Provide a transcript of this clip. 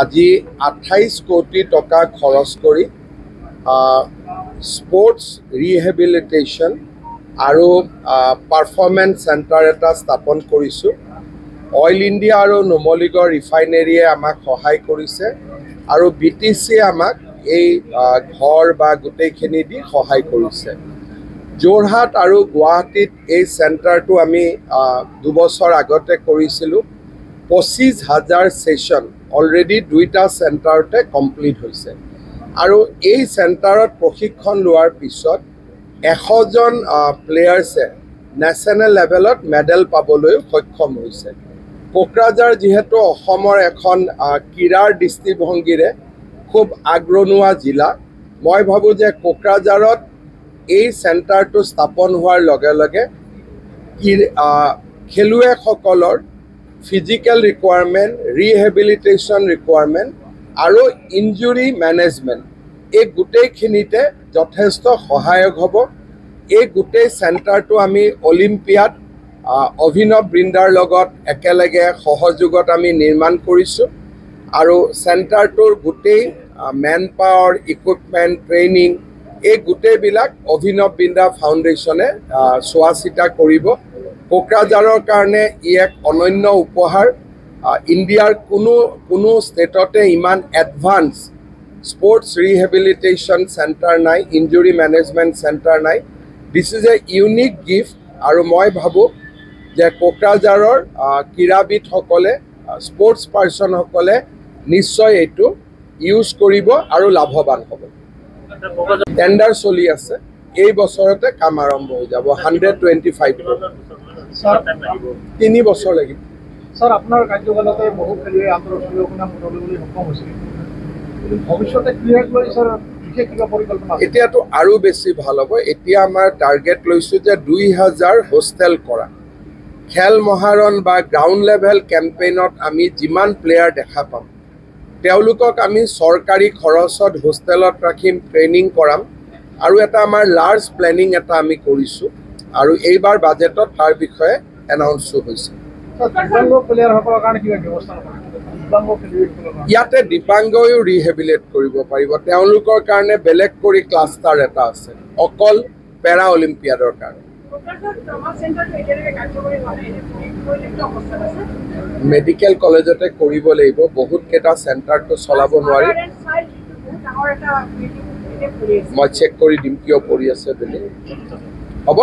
আজি 28 কোটি টকা খৰচ কৰি স্পোৰ্টস ৰিহেবিলিটেশন আৰু পাৰফৰমেন্স সেন্টাৰ এটা স্থাপন কৰিছো। অইল ইন্ডিয়া আৰু নুমলীগড় ৰিফাইনেৰীয়ে আমাক সহায় কৰিছে আৰু বিটিসি আমাক এই ঘৰ বা গোটেইখিনি দি সহায় কৰিছে। যোৰহাট আৰু গুৱাহাটীত এই সেন্টাৰটো আমি 2 বছৰ আগতে কৰিছিলোঁ। 25,000 সেশন অলৰেডি 2টা সেন্টাৰতে কমপ্লিট হৈছে আৰু এই সেন্টাৰত প্ৰশিক্ষণ লোৱাৰ পিছত 100 জন প্লেয়াৰ্সে নেশ্যনেল লেভেলত মেডেল পাবলৈ সক্ষম হৈছে। কোকৰাঝাৰ যেহেতু অসমৰ এখন ক্ৰীড়াৰ দৃষ্টিভংগীৰে খুব আগৰণুৱা জিলা, মই ভাবোঁ যে কোকৰাঝাৰত এই সেন্টাৰটো স্থাপন হোৱাৰ লগে লগে খেলুৱৈসকলৰ ফিজিক্যাল ৰিকুৱাৰমেণ্ট, ৰিহেবিলিটেশ্যন ৰিকুৱাৰমেণ্ট আৰু ইঞ্জুৰি মেনেজমেণ্ট এই গোটেইখিনিতে যথেষ্ট সহায়ক হ'ব। এই গোটেই সেন্টাৰটো আমি অলিম্পিয়াড অভিনৱ বৃন্দাৰ লগত একেলগে সহযোগত আমি নিৰ্মাণ কৰিছোঁ আৰু সেন্টাৰটোৰ গোটেই মেন পাৱাৰ, ইকুইপমেণ্ট, ট্ৰেইনিং এই গোটেইবিলাক অভিনৱ বৃন্দা ফাউণ্ডেশ্যনে চোৱা চিতা কৰিব। কোকৰাঝাৰৰ কাৰণে ই এক অনন্য উপহাৰ। ইণ্ডিয়াৰ কোনো ষ্টেটতে ইমান এডভান্স স্পোৰ্টস ৰিহেবিলিটেশন সেন্টাৰ নাই, ইঞ্জুৰি ম্যানেজমেন্ট সেন্টাৰ নাই। This is a unique gift আৰু মই ভাবোঁ যে কোকৰাঝাৰৰ ক্ৰীড়াবিদসকলে, স্পোৰ্টস পাৰ্সনসকলে নিশ্চয় এইটো ইউজ কৰিব আৰু লাভৱান হ'ব। টেন্ডাৰ চলি আছে, এই বছৰতে কাম আৰম্ভ হৈ যাব। 125 কোটি। 3 বছৰ লাগিব। স্যাৰ, আপনাৰ কাৰ্যকালতে বহু খেলুৱৈ আন্তঃৰাষ্ট্ৰীয় সুনাম উঠাবলৈ সক্ষম হৈছিল। ভৱিষ্যতে ক্ৰীড়াক লৈ স্যাৰ বিশেষ কিবা পৰিকল্পনা? এতিয়াতো আৰু বেছি ভাল হ'ব। এতিয়া আমাৰ টাৰ্গেট লৈছোঁ যে 2000 হোষ্টেল কৰা। খেল মহাৰণ বা গ্ৰাউণ্ড লেভেল কেম্পেইনত আমি যিমান প্লেয়াৰ দেখা পাম তেওঁলোকক আমি চৰকাৰী খৰচত হোষ্টেলত ৰাখিম, ট্ৰেইনিং কৰাম আৰু এটা আমাৰ লাৰ্জ প্লেনিং এটা আমি কৰিছোঁ আৰু এইবাৰ বাজেটত তাৰ বিষয়ে এনাউন্সো হৈছে। ইয়াতে দিব্যাংগয়ো ৰিহেবিলেট কৰিব পাৰিব। তেওঁলোকৰ কাৰণে বেলেগ কৰি ক্লাষ্টাৰ এটা আছে অকল পেৰা অলিম্পিয়াডৰ কাৰণে। মেডিকেল কলেজতে কৰিব লাগিব, বহুত কেইটা চেণ্টাৰটো চলাব নোৱাৰি। মই চেক কৰি দিম কিয় পৰি আছে বুলি। হ'ব।